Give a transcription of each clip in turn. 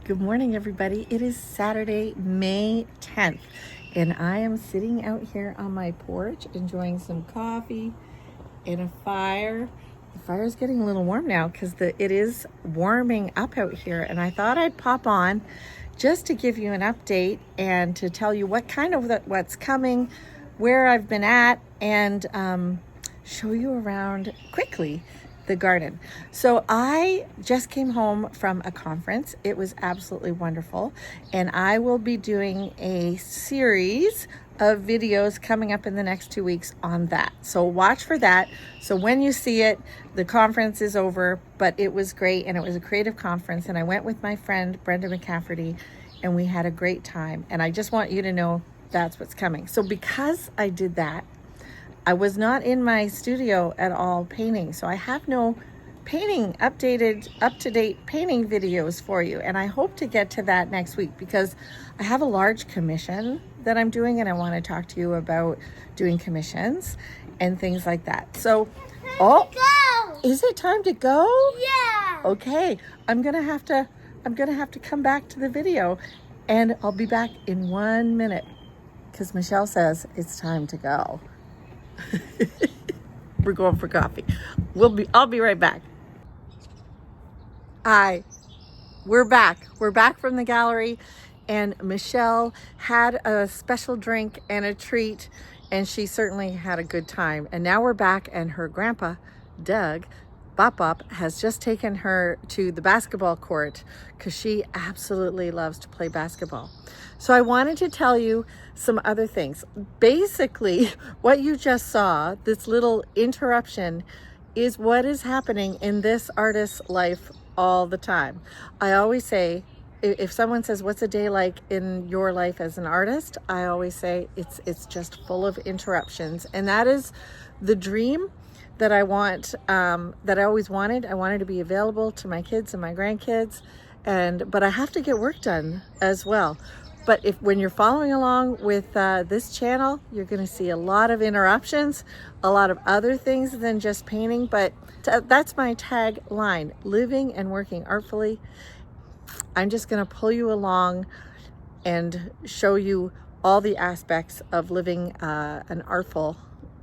Good morning, everybody. It is Saturday, May 10th, and I am sitting out here on my porch enjoying some coffee and a fire. The fire is getting a little warm now because it is warming up out here, and I thought I'd pop on just to give you an update and to tell you what's coming, where I've been at, and show you around quickly the garden. So I just came home from a conference. It was absolutely wonderful, and I will be doing a series of videos coming up in the next 2 weeks on that. So watch for that. So when you see it, the conference is over, but it was great, and it was a creative conference, and I went with my friend Brenda McCafferty, and we had a great time. And I just want you to know that's what's coming. So because I did that, I was not in my studio at all painting, so I have no up-to-date painting videos for you, and I hope to get to that next week because I have a large commission that I'm doing, and I want to talk to you about doing commissions and things like that. So, is it time to go? Yeah. Okay, I'm gonna have to come back to the video, and I'll be back in 1 minute because Michelle says it's time to go. We're going for coffee. I'll be right back. Hi, we're back. We're back from the gallery, and Michelle had a special drink and a treat, and she certainly had a good time. And now we're back, and her grandpa, Doug, Bop, has just taken her to the basketball court because she absolutely loves to play basketball. So I wanted to tell you some other things. Basically, what you just saw, this little interruption, is what is happening in this artist's life all the time. I always say, if someone says, what's a day like in your life as an artist? I always say it's just full of interruptions. And that is the dream that I want, that I always wanted. I wanted to be available to my kids and my grandkids, but I have to get work done as well. But when you're following along with this channel, you're going to see a lot of interruptions, a lot of other things than just painting. But that's my tagline: living and working artfully. I'm just going to pull you along and show you all the aspects of living an artful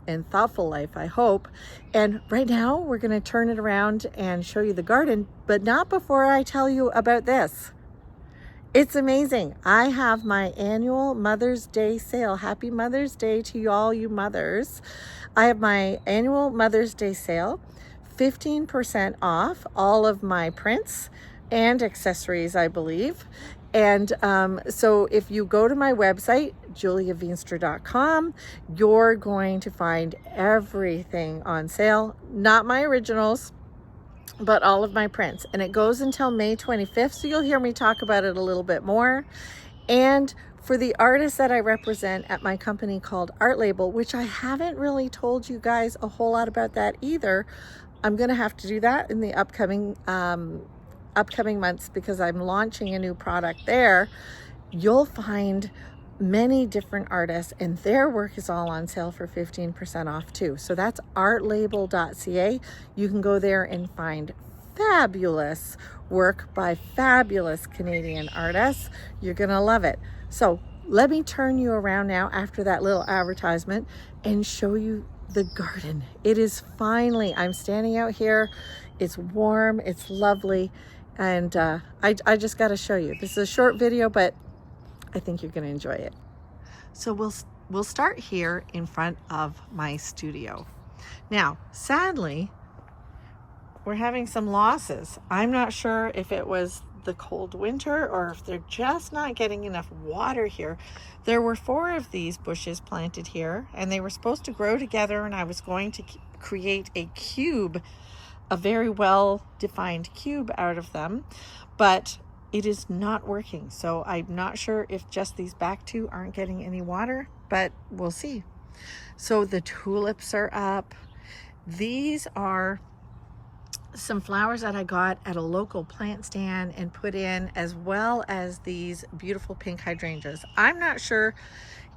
and thoughtful life, I hope. And right now we're going to turn it around and show you the garden, but not before I tell you about this. It's amazing. I have my annual Mother's Day sale. Happy Mother's Day to all you mothers. I have my annual Mother's Day sale, 15% off all of my prints and accessories, I believe. And so if you go to my website, juliaveenstra.com, you're going to find everything on sale. Not my originals, but all of my prints. And it goes until May 25th, so you'll hear me talk about it a little bit more. And for the artists that I represent at my company called Art Label, which I haven't really told you guys a whole lot about that either, I'm going to have to do that in the upcoming months because I'm launching a new product there. You'll find many different artists, and their work is all on sale for 15% off too. So that's artlabel.ca. You can go there and find fabulous work by fabulous Canadian artists. You're gonna love it. So let me turn you around now after that little advertisement and show you the garden. It is finally, I'm standing out here. It's warm, it's lovely. And I just got to show you. This is a short video, but I think you're going to enjoy it. So we'll start here in front of my studio. Now, sadly, we're having some losses. I'm not sure if it was the cold winter or if they're just not getting enough water here. There were 4 of these bushes planted here, and they were supposed to grow together, and I was going to create a cube, a very well-defined cube out of them, but it is not working. So I'm not sure if just these back 2 aren't getting any water, but we'll see. So the tulips are up. These are some flowers that I got at a local plant stand and put in, as well as these beautiful pink hydrangeas. I'm not sure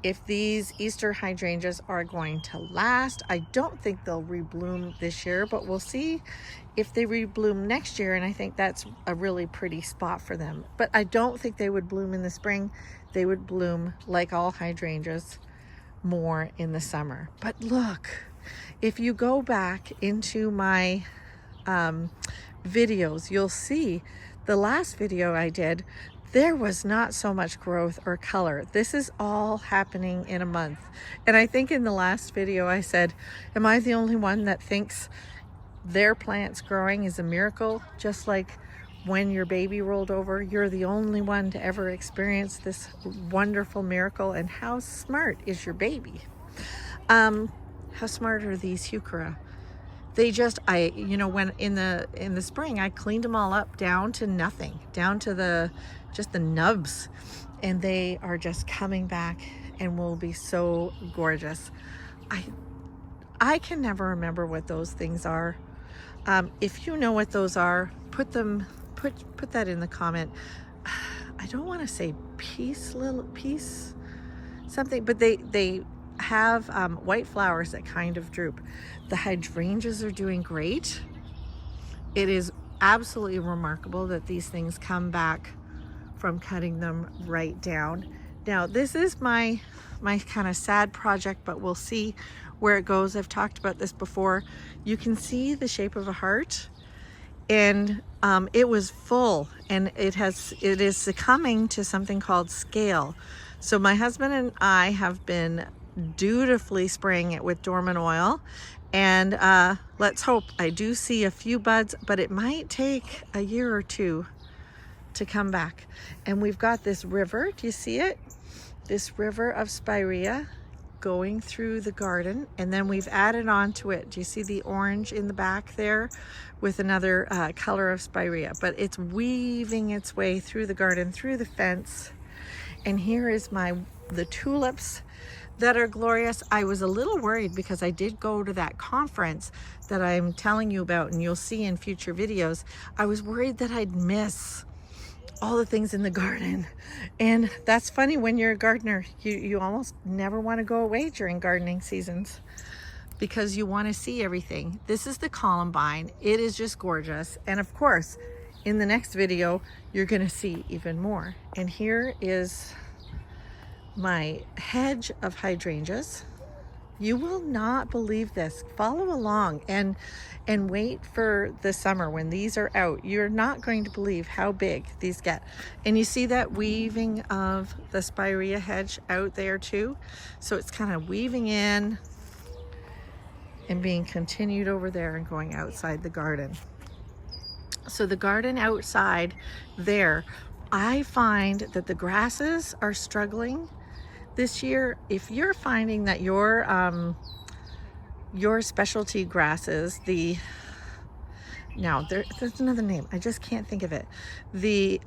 if these Easter hydrangeas are going to last. I don't think they'll rebloom this year, but we'll see if they rebloom next year, and I think that's a really pretty spot for them. But I don't think they would bloom in the spring. They would bloom, like all hydrangeas, more in the summer. But look, if you go back into my videos, you'll see the last video I did, there was not so much growth or color. This is all happening in a month. And I think in the last video I said, am I the only one that thinks their plants growing is a miracle? Just like when your baby rolled over, you're the only one to ever experience this wonderful miracle. And how smart is your baby? How smart are these heuchera? They just, when in the spring, I cleaned them all up down to nothing, down to just the nubs, and they are just coming back and will be so gorgeous. I can never remember what those things are. If you know what those are, put that in the comment. I don't want to say peace something, but they have white flowers that kind of droop. The hydrangeas are doing great. It is absolutely remarkable that these things come back from cutting them right down. Now, this is my kind of sad project, but we'll see where it goes. I've talked about this before. You can see the shape of a heart, and it was full, and it is succumbing to something called scale. So my husband and I have been dutifully spraying it with dormant oil, and let's hope I do see a few buds, but it might take a year or two to come back. And we've got this river, do you see it? This river of spirea going through the garden, and then we've added on to it, do you see the orange in the back there with another color of spirea? But it's weaving its way through the garden, through the fence. And here is the tulips that are glorious. I was a little worried because I did go to that conference that I'm telling you about, and you'll see in future videos. I was worried that I'd miss all the things in the garden. And that's funny, when you're a gardener, you almost never want to go away during gardening seasons because you want to see everything. This is the columbine. It is just gorgeous. And of course, in the next video, you're going to see even more. And here is my hedge of hydrangeas. You will not believe this. Follow along and wait for the summer when these are out. You're not going to believe how big these get. And you see that weaving of the spirea hedge out there too. So it's kind of weaving in and being continued over there and going outside the garden. So the garden outside there, I find that the grasses are struggling this year. If you're finding that your specialty grasses, there's another name, I just can't think of it. Isn't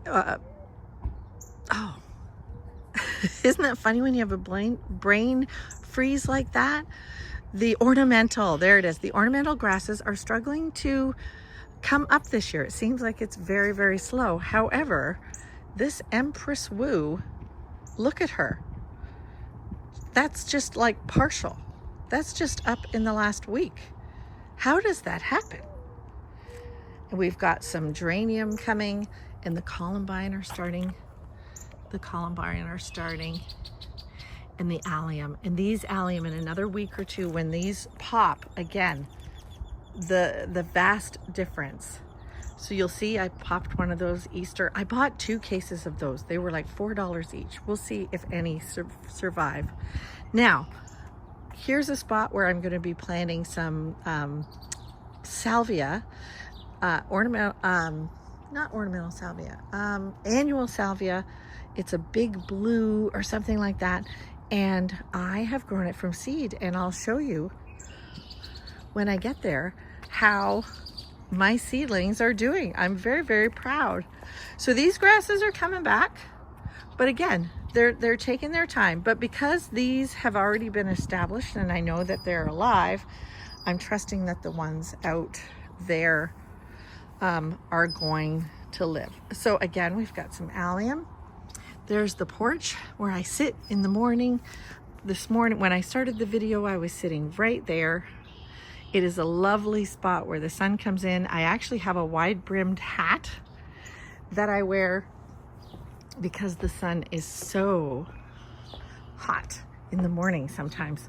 that funny when you have a brain freeze like that? The ornamental, there it is. The ornamental grasses are struggling to come up this year. It seems like it's very, very slow. However, this Empress Wu, look at her. That's just like partial. That's just up in the last week. How does that happen? And we've got some geranium coming, and the columbine are starting. And the allium. And these allium, in another week or two, when these pop again, the vast difference. So you'll see I popped one of those Easter. I bought 2 cases of those. They were like $4 each. We'll see if any survive. Now, here's a spot where I'm going to be planting some salvia, not ornamental salvia, annual salvia. It's a big blue or something like that. And I have grown it from seed, and I'll show you when I get there how my seedlings are doing. I'm very, very proud. So these grasses are coming back, but again, they're taking their time. But because these have already been established and I know that they're alive, I'm trusting that the ones out there are going to live. So again, we've got some allium. There's the porch where I sit in the morning. This morning when I started the video, I was sitting right there. It is a lovely spot where the sun comes in. I actually have a wide brimmed hat that I wear because the sun is so hot in the morning sometimes.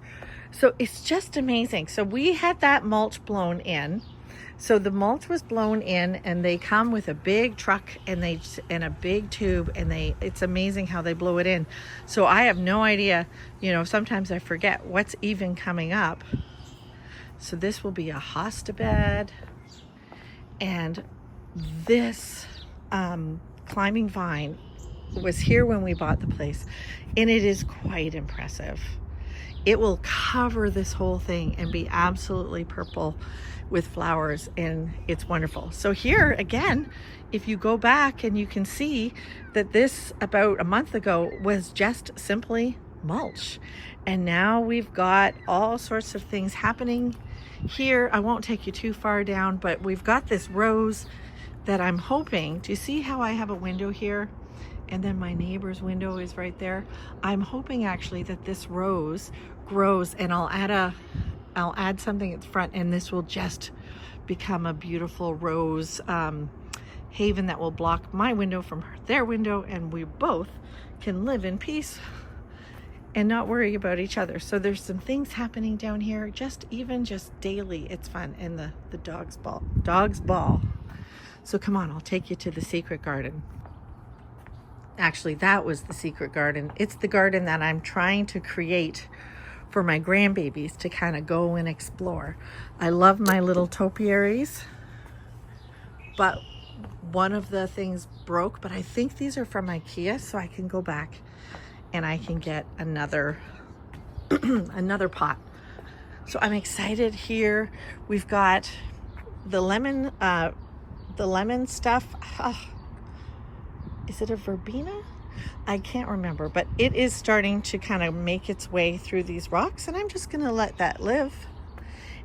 So it's just amazing. So we had that mulch blown in. So the mulch was blown in, and they come with a big truck and a big tube, and it's amazing how they blow it in. So I have no idea, sometimes I forget what's even coming up. So this will be a hosta bed, and this climbing vine was here when we bought the place, and it is quite impressive. It will cover this whole thing and be absolutely purple with flowers, and it's wonderful. So here again, if you go back, and you can see that this about a month ago was just simply mulch, and now we've got all sorts of things happening here. I won't take you too far down, but we've got this rose that I'm hoping, do you see how I have a window here? And then my neighbor's window is right there. I'm hoping actually that this rose grows, and I'll add something at the front, and this will just become a beautiful rose haven that will block my window from their window, and we both can live in peace and not worry about each other. So there's some things happening down here, just daily. It's fun. And the dog's ball. So come on, I'll take you to the secret garden. Actually, that was the secret garden. It's the garden that I'm trying to create for my grandbabies to kind of go and explore. I love my little topiaries, but one of the things broke, but I think these are from IKEA, so I can go back and I can get another another pot. So I'm excited here. We've got the lemon stuff. Is it a verbena? I can't remember, but it is starting to kind of make its way through these rocks, and I'm just gonna let that live.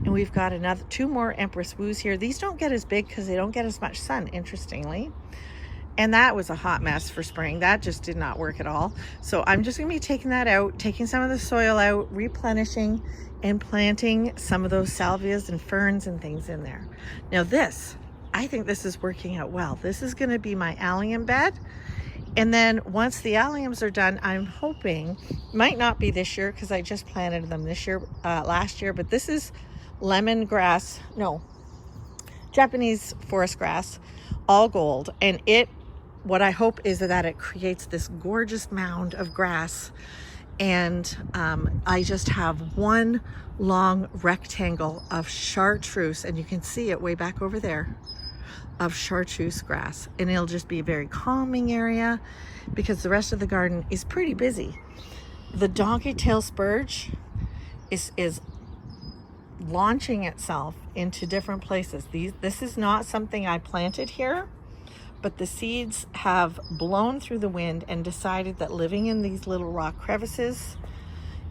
And we've got two more Empress Woos here. These don't get as big because they don't get as much sun, interestingly. And that was a hot mess for spring. That just did not work at all. So I'm just gonna be taking that out, taking some of the soil out, replenishing, and planting some of those salvias and ferns and things in there. Now I think this is working out well. This is gonna be my allium bed. And then once the alliums are done, I'm hoping, might not be this year because I just planted them last year, but this is Japanese forest grass, all gold. And what I hope is that it creates this gorgeous mound of grass. And I just have one long rectangle of chartreuse, and you can see it way back over there, of chartreuse grass, and it'll just be a very calming area because the rest of the garden is pretty busy. The donkey tail spurge is launching itself into different places. This is not something I planted here, but the seeds have blown through the wind and decided that living in these little rock crevices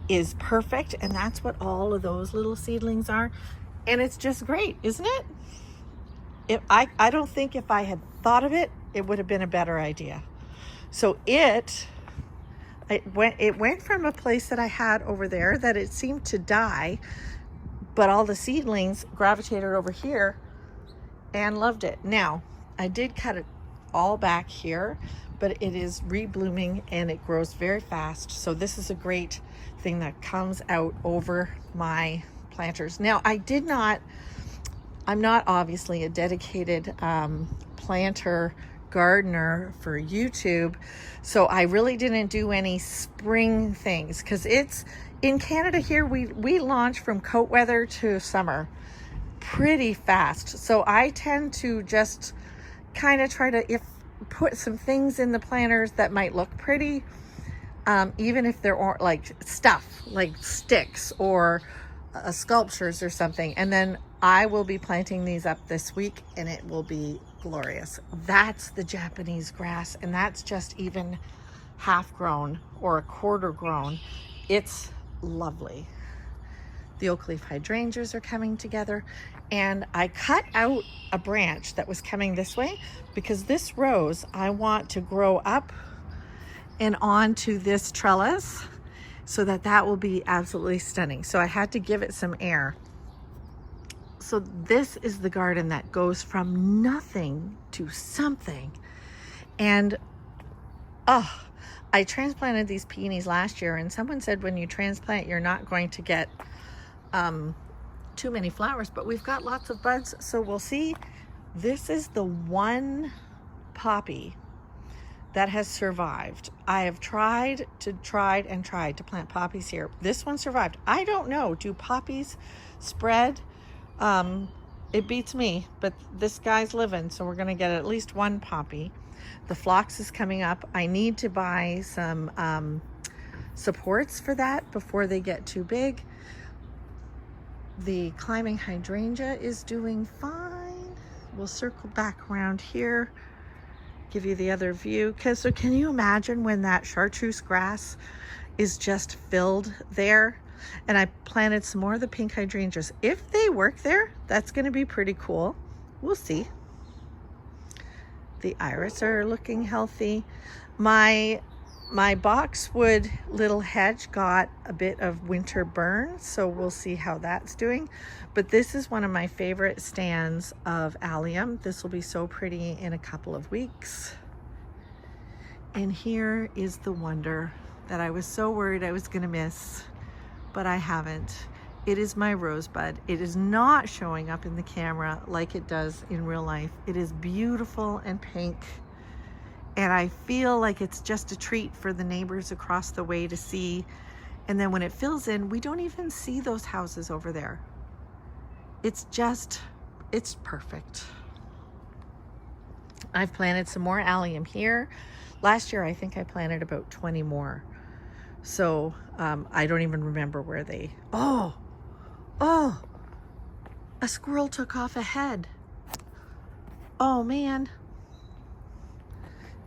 is perfect, and that's what all of those little seedlings are. And it's just great, isn't it? I don't think if I had thought of it, it would have been a better idea. So it went from a place that I had over there that it seemed to die, but all the seedlings gravitated over here and loved it. Now, I did cut it all back here, but it is reblooming and it grows very fast. So this is a great thing that comes out over my planters. Now, I'm not obviously a dedicated planter gardener for YouTube, so I really didn't do any spring things because it's in Canada here. We launch from coat weather to summer pretty fast, so I tend to just kind of try to put some things in the planters that might look pretty, even if they're like stuff like sticks or sculptures or something, and then I will be planting these up this week and it will be glorious. That's the Japanese grass, and that's just even half grown or a quarter grown. It's lovely. The oak leaf hydrangeas are coming together, and I cut out a branch that was coming this way because this rose I want to grow up and onto this trellis so that will be absolutely stunning. So I had to give it some air. So this is the garden that goes from nothing to something. And oh, I transplanted these peonies last year, and someone said when you transplant, you're not going to get too many flowers, but we've got lots of buds, so we'll see. This is the one poppy that has survived. I have tried to plant poppies here. This one survived. I don't know, do poppies spread? It beats me, but this guy's living, so we're gonna get at least one poppy. The phlox is coming up. I need to buy some supports for that before they get too big. The climbing hydrangea is doing fine. We'll circle back around here, give you the other view. So can you imagine when that chartreuse grass is just filled there? And I planted some more of the pink hydrangeas. If they work there, that's going to be pretty cool. We'll see. The iris are looking healthy. My boxwood little hedge got a bit of winter burn, so we'll see how that's doing. But this is one of my favorite stands of allium. This will be so pretty in a couple of weeks. And here is the wonder that I was so worried I was going to miss, but I haven't. It is my rosebud. It is not showing up in the camera like it does in real life. It is beautiful and pink. And I feel like it's just a treat for the neighbors across the way to see. And then when it fills in, we don't even see those houses over there. It's perfect. I've planted some more allium here. Last year, I think I planted about 20 more. So I don't even remember where they, oh, a squirrel took off a head. Oh man.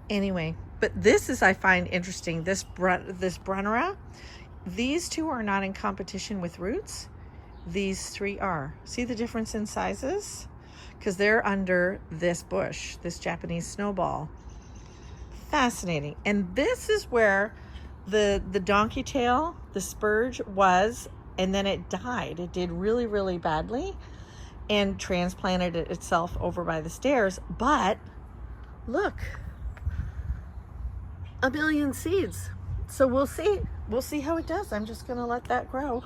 Anyway, but this is, I find interesting, this Brunnera, these two are not in competition with roots. These three are. See the difference in sizes? Because they're under this bush, this Japanese snowball. Fascinating. And this is where the donkey tail, the spurge was, and then it died. It did really, really badly and transplanted it itself over by the stairs. But look, a million seeds. So we'll see how it does. I'm just gonna let that grow.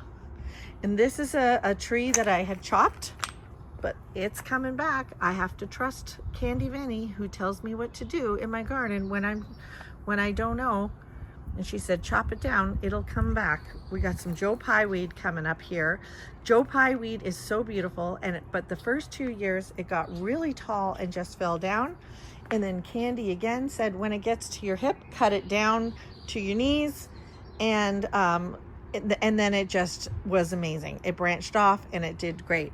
And this is a tree that I had chopped, but it's coming back. I have to trust Candy Vinny, who tells me what to do in my garden when I don't know. And she said, chop it down, it'll come back. We got some Joe Pye weed coming up here. Joe Pye weed is so beautiful, but the first 2 years it got really tall and just fell down. And then Candy again said, when it gets to your hip, cut it down to your knees. And then it just was amazing. It branched off and it did great.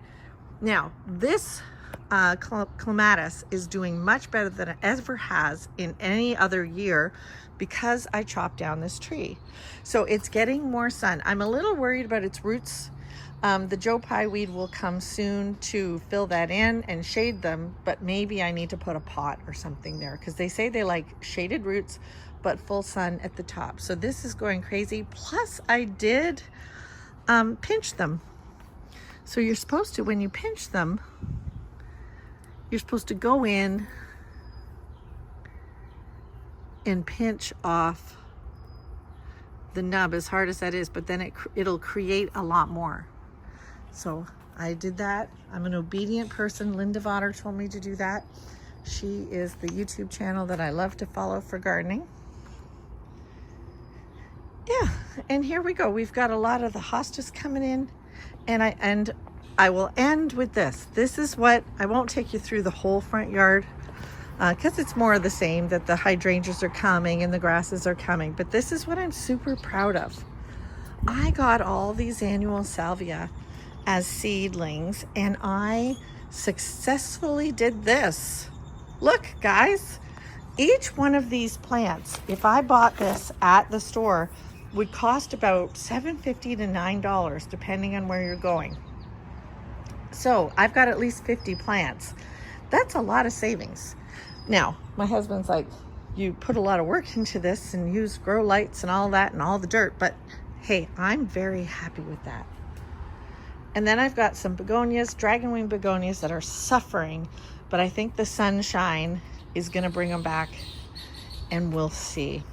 Now, this clematis is doing much better than it ever has in any other year because I chopped down this tree. So it's getting more sun. I'm a little worried about its roots. The Joe Pye weed will come soon to fill that in and shade them, but maybe I need to put a pot or something there because they say they like shaded roots, but full sun at the top. So this is going crazy. Plus I did pinch them. So you're supposed to, when you pinch them, you're supposed to go in and pinch off the nub, as hard as that is, but then it'll create a lot more. So I did that. I'm an obedient person. Linda Votter told me to do that. She is the YouTube channel that I love to follow for gardening. Yeah, and here we go. We've got a lot of the hostas coming in, and I will end with this. This is what, I won't take you through the whole front yard because it's more of the same, that the hydrangeas are coming and the grasses are coming, but this is what I'm super proud of. I got all these annual salvia as seedlings and I successfully did this. Look guys, each one of these plants, if I bought this at the store, would cost about $7.50 to $9 depending on where you're going. So I've got at least 50 plants. That's a lot of savings. Now, my husband's like, you put a lot of work into this and use grow lights and all that and all the dirt, but hey, I'm very happy with that. And then I've got some begonias, dragonwing begonias that are suffering, but I think the sunshine is going to bring them back, and we'll see.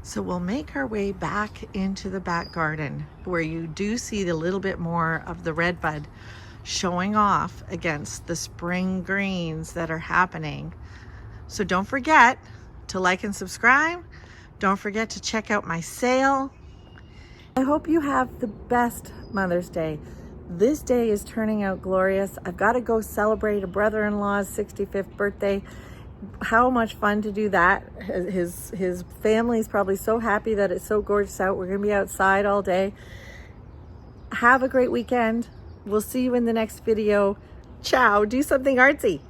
So we'll make our way back into the back garden where you do see a little bit more of the red bud showing off against the spring greens that are happening. So don't forget to like and subscribe. Don't forget to check out my sale. I hope you have the best Mother's Day. This day is turning out glorious. I've got to go celebrate a brother-in-law's 65th birthday. How much fun to do that. His family's probably so happy that it's so gorgeous out. We're going to be outside all day. Have a great weekend. We'll see you in the next video. Ciao. Do something artsy.